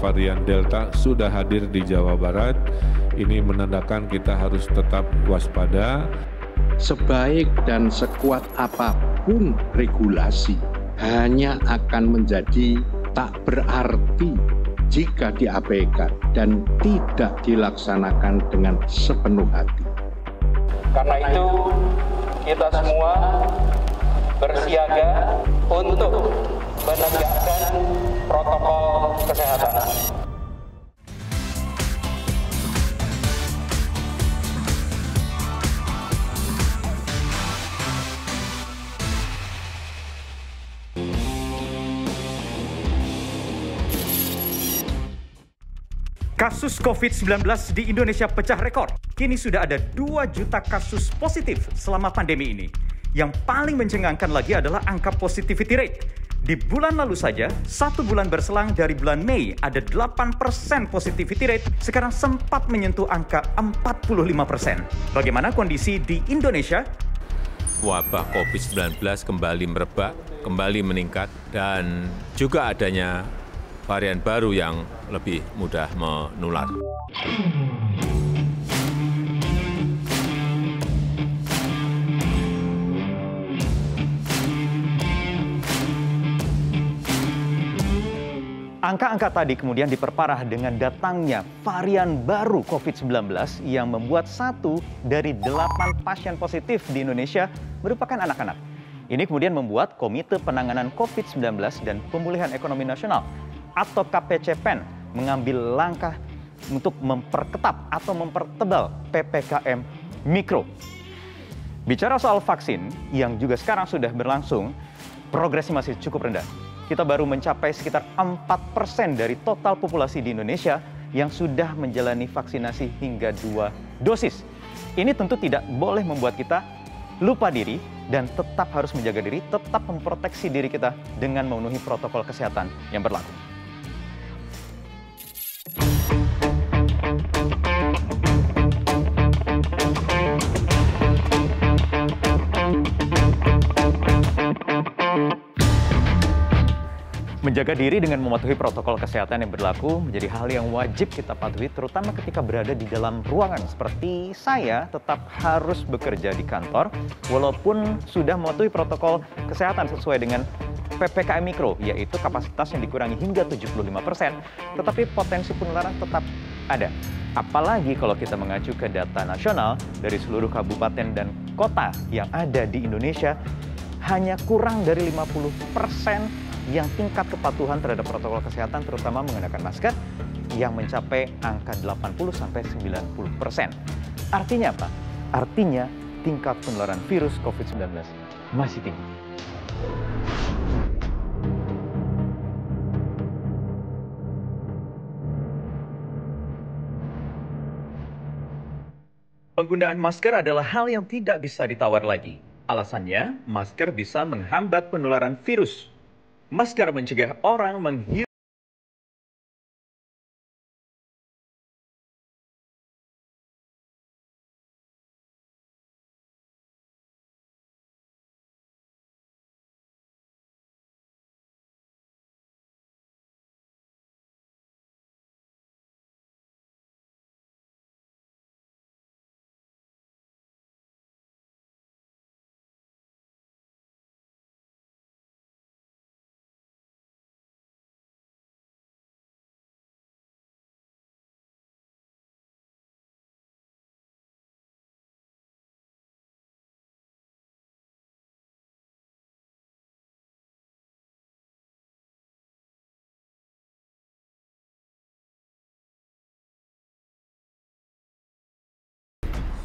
varian Delta sudah hadir di Jawa Barat. Ini menandakan kita harus tetap waspada. Sebaik dan sekuat apapun regulasi, hanya akan menjadi tak berarti jika diabaikan dan tidak dilaksanakan dengan sepenuh hati. Karena itu, kita semua bersiaga untuk menegakkan protokol kesehatan. Kasus COVID-19 di Indonesia pecah rekor. Kini sudah ada 2 juta kasus positif selama pandemi ini. Yang paling mencengangkan lagi adalah angka positivity rate. Di bulan lalu saja, 1 bulan berselang dari bulan Mei, ada 8% positivity rate, sekarang sempat menyentuh angka 45%. Bagaimana kondisi di Indonesia? Wabah COVID-19 kembali merebak, kembali meningkat, dan juga adanya varian baru yang lebih mudah menular. Angka-angka tadi kemudian diperparah dengan datangnya varian baru COVID-19 yang membuat 1 dari 8 pasien positif di Indonesia merupakan anak-anak. Ini kemudian membuat Komite Penanganan COVID-19 dan Pemulihan Ekonomi Nasional atau KPCPEN mengambil langkah untuk memperketat atau mempertebal PPKM Mikro. Bicara soal vaksin yang juga sekarang sudah berlangsung, progresnya masih cukup rendah. Kita baru mencapai sekitar 4% dari total populasi di Indonesia yang sudah menjalani vaksinasi hingga 2 dosis. Ini tentu tidak boleh membuat kita lupa diri dan tetap harus menjaga diri, tetap memproteksi diri kita dengan memenuhi protokol kesehatan yang berlaku. Menjaga diri dengan mematuhi protokol kesehatan yang berlaku menjadi hal yang wajib kita patuhi, terutama ketika berada di dalam ruangan. Seperti saya tetap harus bekerja di kantor, walaupun sudah mematuhi protokol kesehatan sesuai dengan PPKM Mikro, yaitu kapasitas yang dikurangi hingga 75%, tetapi potensi penularan tetap ada. Apalagi kalau kita mengacu ke data nasional dari seluruh kabupaten dan kota yang ada di Indonesia, hanya kurang dari 50% yang tingkat kepatuhan terhadap protokol kesehatan, terutama mengenakan masker, yang mencapai angka 80-90%. Artinya apa? Artinya tingkat penularan virus COVID-19 masih tinggi. Penggunaan masker adalah hal yang tidak bisa ditawar lagi. Alasannya, masker bisa menghambat penularan virus. Masker mencegah orang menghirup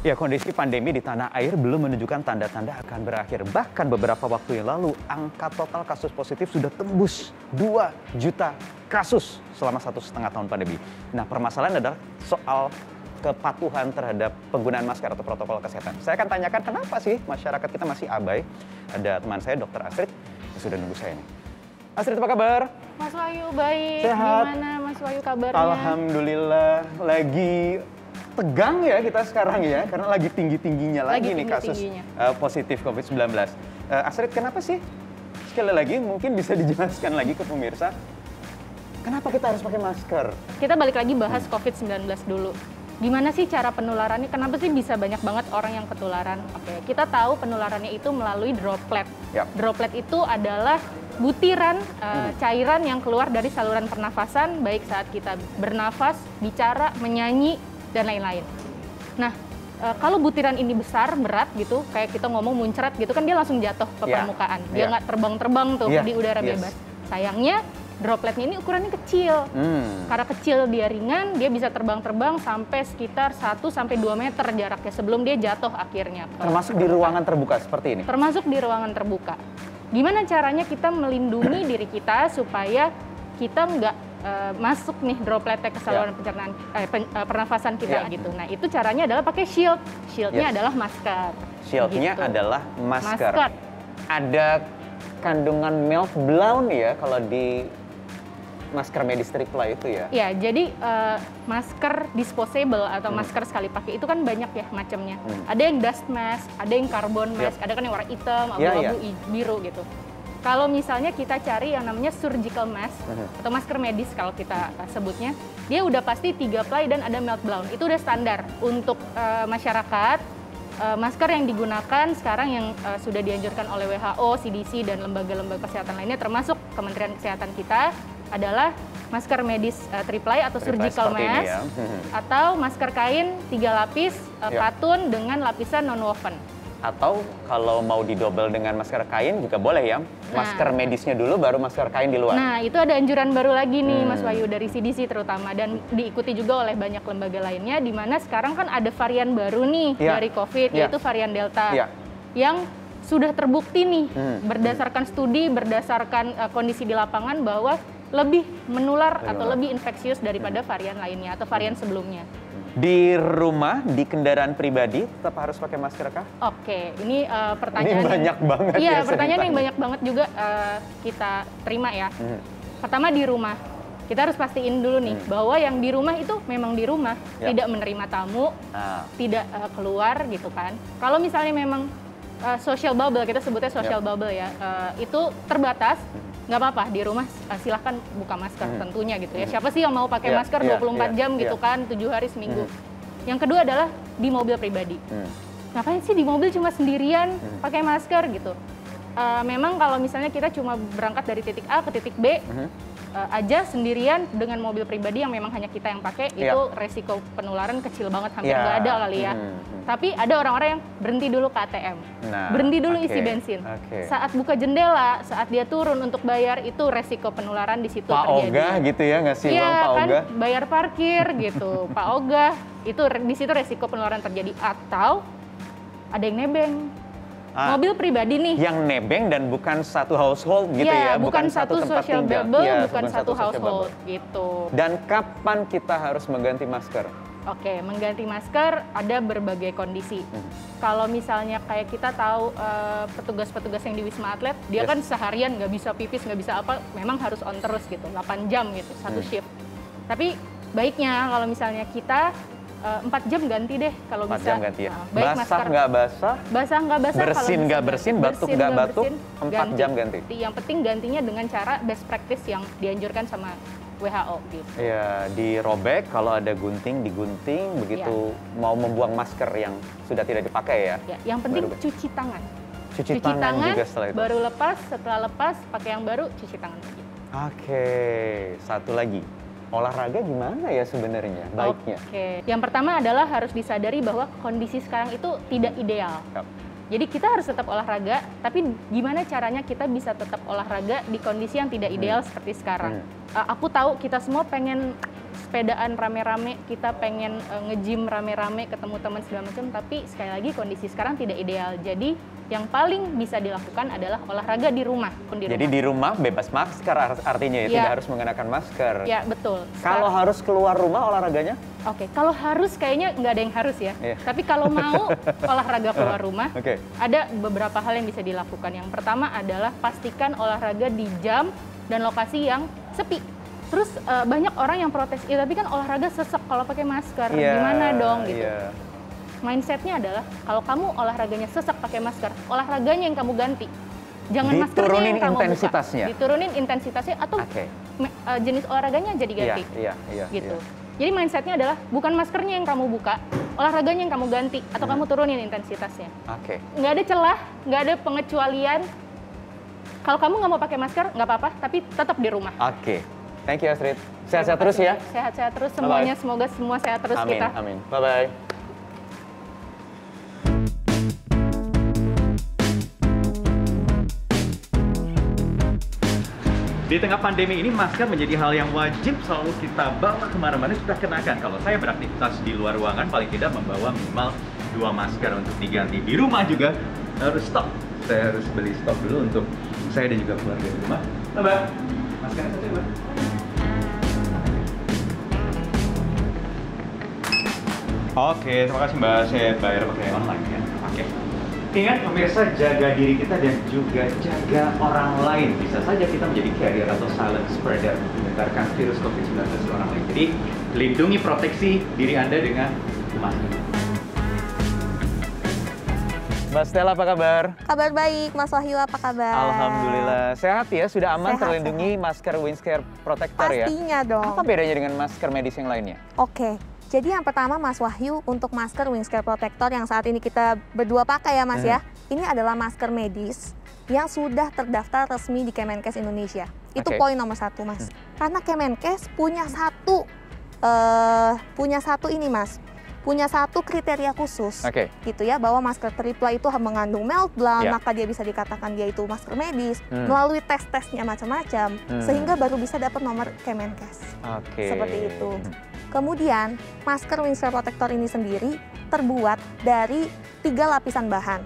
Ya, kondisi pandemi di tanah air belum menunjukkan tanda-tanda akan berakhir. Bahkan beberapa waktu yang lalu, angka total kasus positif sudah tembus 2 juta kasus selama 1,5 tahun pandemi. Nah, permasalahan adalah soal kepatuhan terhadap penggunaan masker atau protokol kesehatan. Saya akan tanyakan kenapa sih masyarakat kita masih abai. Ada teman saya, Dr. Astrid, yang sudah nunggu saya nih. Astrid, apa kabar? Mas Wahyu, baik. Sehat. Gimana Mas Wahyu kabarnya? Alhamdulillah, lagi tegang ya kita sekarang ya, karena lagi tinggi-tingginya lagi nih kasus positif COVID-19. Astrid, kenapa sih? Sekali lagi mungkin bisa dijelaskan lagi ke pemirsa. Kenapa kita harus pakai masker? Kita balik lagi bahas COVID-19 dulu. Gimana sih cara penularannya? Kenapa sih bisa banyak banget orang yang ketularan? Oke, kita tahu penularannya itu melalui droplet. Yap. Droplet itu adalah butiran cairan yang keluar dari saluran pernafasan, baik saat kita bernafas, bicara, menyanyi, dan lain-lain. Nah, kalau butiran ini besar, berat gitu, kayak kita ngomong muncrat gitu kan, dia langsung jatuh ke permukaan. Dia nggak terbang-terbang tuh di udara bebas. Sayangnya, dropletnya ini ukurannya kecil. Karena kecil dia ringan, dia bisa terbang-terbang sampai sekitar 1-2 meter jaraknya sebelum dia jatuh akhirnya. Termasuk di ruangan terbuka seperti ini? Termasuk di ruangan terbuka. Gimana caranya kita melindungi diri kita supaya kita nggak masuk nih dropletnya ke saluran pencernaan, pernafasan kita gitu. Nah, itu caranya adalah pakai shield. Shieldnya adalah masker. Shieldnya gitu. adalah masker. Ada kandungan melt blown ya kalau di masker medis Triply itu ya? Ya, jadi masker disposable atau masker sekali pakai itu kan banyak ya macamnya. Ada yang dust mask, ada yang carbon mask, ada kan yang warna hitam, abu-abu, biru gitu. Kalau misalnya kita cari yang namanya surgical mask atau masker medis kalau kita sebutnya, dia udah pasti 3 ply dan ada melt blown. Itu udah standar untuk masyarakat. Masker yang digunakan sekarang yang sudah dianjurkan oleh WHO, CDC, dan lembaga-lembaga kesehatan lainnya termasuk Kementerian Kesehatan kita adalah masker medis Triply atau surgical mask atau masker kain 3 lapis katun dengan lapisan non-woven. Atau kalau mau didobel dengan masker kain juga boleh ya, masker medisnya dulu baru masker kain di luar. Nah, itu ada anjuran baru lagi nih Mas Wahyu dari CDC terutama dan diikuti juga oleh banyak lembaga lainnya di mana sekarang kan ada varian baru nih dari COVID yaitu varian Delta yang sudah terbukti nih berdasarkan studi, berdasarkan kondisi di lapangan bahwa lebih menular atau lebih infeksius daripada varian lainnya atau varian sebelumnya. Di rumah, di kendaraan pribadi tetap harus pakai masker kah? Oke, ini pertanyaan. Ini banyak banget. Iya, pertanyaan yang banyak banget juga kita terima ya. Pertama di rumah, kita harus pastiin dulu nih bahwa yang di rumah itu memang di rumah, tidak menerima tamu, tidak keluar gitu kan. Kalau misalnya memang social bubble, kita sebutnya social bubble ya, itu terbatas. Nggak apa-apa, di rumah silahkan buka masker tentunya gitu ya. Siapa sih yang mau pakai masker 24 jam gitu kan, 7 hari seminggu. Yang kedua adalah di mobil pribadi. Ngapain sih di mobil cuma sendirian pakai masker gitu. Memang kalau misalnya kita cuma berangkat dari titik A ke titik B aja sendirian dengan mobil pribadi yang memang hanya kita yang pakai, itu resiko penularan kecil banget, hampir nggak ada kali ya. Tapi ada orang-orang yang berhenti dulu ke ATM, berhenti dulu isi bensin. Saat buka jendela, saat dia turun untuk bayar, itu resiko penularan di situ terjadi. Pak Ogah gitu ya, ngasih uang Pak kan, Ogah. Bayar parkir gitu, Pak Ogah, itu di situ resiko penularan terjadi. Atau ada yang nebeng. Mobil pribadi nih. Yang nebeng dan bukan satu household gitu ya. Bukan satu tempat social bubble, bukan satu household gitu. Dan kapan kita harus mengganti masker? Oke, mengganti masker ada berbagai kondisi. Kalau misalnya kayak kita tahu petugas-petugas yang di Wisma Atlet, dia kan seharian nggak bisa pipis, nggak bisa apa, memang harus on terus gitu, 8 jam gitu, satu shift. Tapi baiknya kalau misalnya kita 4 jam ganti deh kalau bisa. 4 jam ganti ya. Baik basah nggak basah? Basah nggak basah. Bersin nggak bersin, batuk nggak batuk, 4 jam ganti. Yang penting gantinya dengan cara best practice yang dianjurkan sama WHO gitu. Iya, dirobek, kalau ada gunting digunting, begitu mau membuang masker yang sudah tidak dipakai ya. Yang penting cuci tangan. Cuci tangan juga setelah itu. Baru lepas, setelah lepas pakai yang baru, cuci tangan lagi. Oke, satu lagi. Olahraga gimana ya sebenarnya baiknya? Yang pertama adalah harus disadari bahwa kondisi sekarang itu tidak ideal. Jadi kita harus tetap olahraga, tapi gimana caranya kita bisa tetap olahraga di kondisi yang tidak ideal seperti sekarang. Aku tahu kita semua pengen sepedaan rame-rame, kita pengen nge-gym rame-rame, ketemu teman segala macam, tapi sekali lagi kondisi sekarang tidak ideal. Jadi yang paling bisa dilakukan adalah olahraga di rumah. Jadi di rumah bebas masker artinya ya, tidak harus mengenakan masker. Ya, betul. Kalau harus keluar rumah olahraganya? Oke, kalau harus kayaknya nggak ada yang harus ya. Tapi kalau mau olahraga keluar rumah, ada beberapa hal yang bisa dilakukan. Yang pertama adalah pastikan olahraga di jam dan lokasi yang sepi. Terus banyak orang yang protes, ya tapi kan olahraga sesek kalau pakai masker, gimana dong gitu. Mindsetnya adalah kalau kamu olahraganya sesek pakai masker, olahraganya yang kamu ganti. Jangan maskernya yang kamu buka. Diturunin intensitasnya Diturunin intensitasnya atau jenis olahraganya jadi ganti. Iya. Gitu. Jadi mindsetnya adalah bukan maskernya yang kamu buka, olahraganya yang kamu ganti atau kamu turunin intensitasnya. Oke. Nggak ada celah, nggak ada pengecualian. Kalau kamu nggak mau pakai masker, nggak apa-apa, tapi tetap di rumah. Oke. Thank you, Astrid. Sehat-sehat terus ya. Sehat-sehat terus semuanya. Semoga semua sehat terus Amin, kita. amin. Bye-bye. Di tengah pandemi ini, masker menjadi hal yang wajib selalu kita bawa kemana-mana, kita kenakan. Kalau saya beraktivitas di luar ruangan, paling tidak membawa minimal 2 masker untuk diganti. Di rumah juga harus stok. Saya harus beli stok dulu untuk saya dan juga keluarga di rumah. Mbak, maskernya satu, Mbak. Oke, terima kasih Mbak. Saya bayar pakai online ya. Oke. Ingat pemirsa, jaga diri kita dan juga jaga orang lain. Bisa saja kita menjadi carrier atau silent spreader, menyebarkan virus COVID-19 ke orang lain. Jadi, lindungi proteksi diri Anda dengan masker. Mbak Stella, apa kabar? Kabar baik, Mas Wahyu, apa kabar? Alhamdulillah. Sehat ya? Sudah aman Sehat, terlindungi masker Windscare Protector ya? Pastinya dong. Apa bedanya dengan masker medis yang lainnya? Oke. Jadi yang pertama Mas Wahyu, untuk masker Windscare Protector yang saat ini kita berdua pakai ya Mas ya. Ini adalah masker medis yang sudah terdaftar resmi di Kemenkes Indonesia. Itu poin nomor 1 Mas. Karena Kemenkes punya satu ini Mas. Punya satu kriteria khusus gitu ya, bahwa masker tripla itu mengandung meltblown, maka dia bisa dikatakan dia itu masker medis melalui tes-tesnya macam-macam, sehingga baru bisa dapat nomor Kemenkes. Seperti itu. Kemudian, masker Windscare Protector ini sendiri terbuat dari 3 lapisan bahan.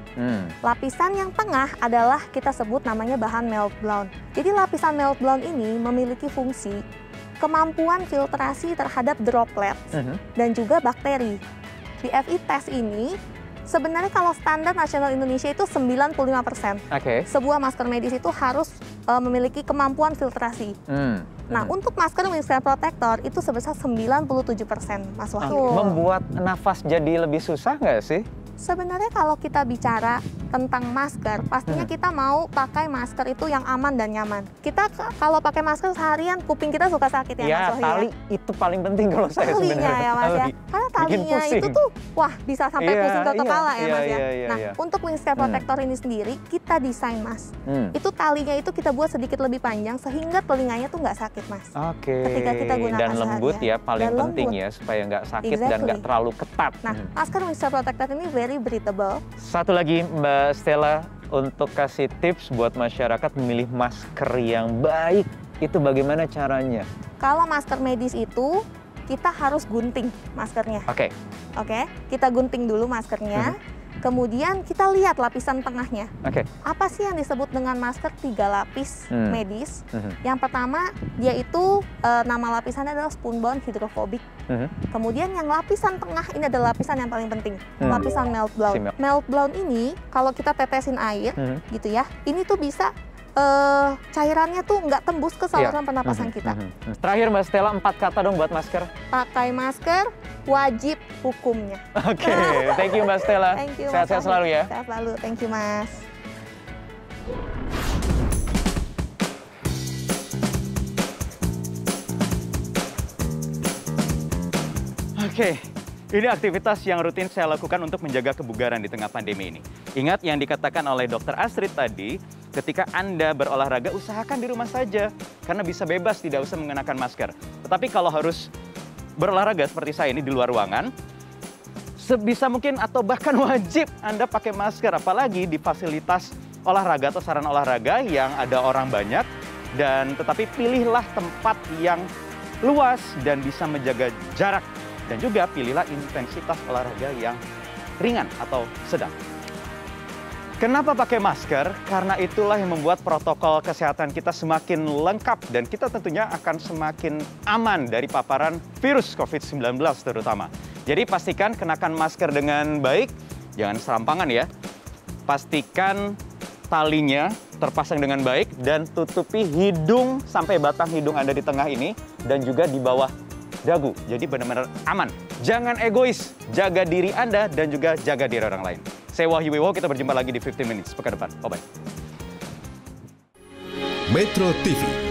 Lapisan yang tengah adalah kita sebut namanya bahan meltblown. Jadi lapisan meltblown ini memiliki fungsi kemampuan filtrasi terhadap droplet dan juga bakteri. BFI test ini sebenarnya kalau standar nasional Indonesia itu 95%. Sebuah masker medis itu harus memiliki kemampuan filtrasi. Nah, untuk masker Windscare Protector itu sebesar 97%, Mas Wahyu. Membuat nafas jadi lebih susah nggak sih? Sebenarnya kalau kita bicara tentang masker, pastinya kita mau pakai masker itu yang aman dan nyaman. Kita kalau pakai masker seharian, kuping kita suka sakit ya, Mas Wahyu. Tali itu paling penting kalau saya sebenarnya. Talinya ya, Mas ya. Karena talinya itu tuh, wah bisa sampai pusing total kepala ya, Mas ya. Nah, untuk Windscare Protector ini sendiri, kita desain, Mas. Itu talinya itu kita buat sedikit lebih panjang, sehingga telinganya tuh nggak sakit, Mas. Ketika kita gunakan dan lembut ya, paling penting ya, supaya nggak sakit dan nggak terlalu ketat. Nah, masker Windscare Protector ini very breathable. Satu lagi Mbak Stella, untuk kasih tips buat masyarakat memilih masker yang baik, itu bagaimana caranya? Kalau masker medis itu, kita harus gunting maskernya. Oke, kita gunting dulu maskernya. Kemudian kita lihat lapisan tengahnya. Apa sih yang disebut dengan masker 3 lapis medis? Yang pertama, dia itu nama lapisannya adalah spunbond hydrophobic. Kemudian yang lapisan tengah ini adalah lapisan yang paling penting, lapisan meltblown. Meltblown ini kalau kita tetesin air, gitu ya, ini tuh bisa cairannya tuh nggak tembus ke saluran pernapasan kita. Terakhir Mbak Stella, 4 kata dong buat masker. Pakai masker, wajib hukumnya. Thank you Mbak Stella. Sehat-sehat selalu ya. Sehat selalu, thank you Mas. Ini aktivitas yang rutin saya lakukan untuk menjaga kebugaran di tengah pandemi ini. Ingat yang dikatakan oleh Dr. Astrid tadi, ketika Anda berolahraga, usahakan di rumah saja. Karena bisa bebas, tidak usah mengenakan masker. Tetapi kalau harus berolahraga seperti saya ini di luar ruangan, sebisa mungkin atau bahkan wajib Anda pakai masker. Apalagi di fasilitas olahraga atau sarana olahraga yang ada orang banyak. Dan tetapi pilihlah tempat yang luas dan bisa menjaga jarak. Dan juga pilihlah intensitas olahraga yang ringan atau sedang. Kenapa pakai masker? Karena itulah yang membuat protokol kesehatan kita semakin lengkap dan kita tentunya akan semakin aman dari paparan virus COVID-19 terutama. Jadi pastikan kenakan masker dengan baik, jangan serampangan ya. Pastikan talinya terpasang dengan baik dan tutupi hidung sampai batang hidung Anda di tengah ini dan juga di bawah dagu. Jadi benar-benar aman. Jangan egois, jaga diri Anda dan juga jaga diri orang lain. Saya Wahyu Wibowo, kita berjumpa lagi di 15 Minutes pekan depan. Bye-bye. Metro TV.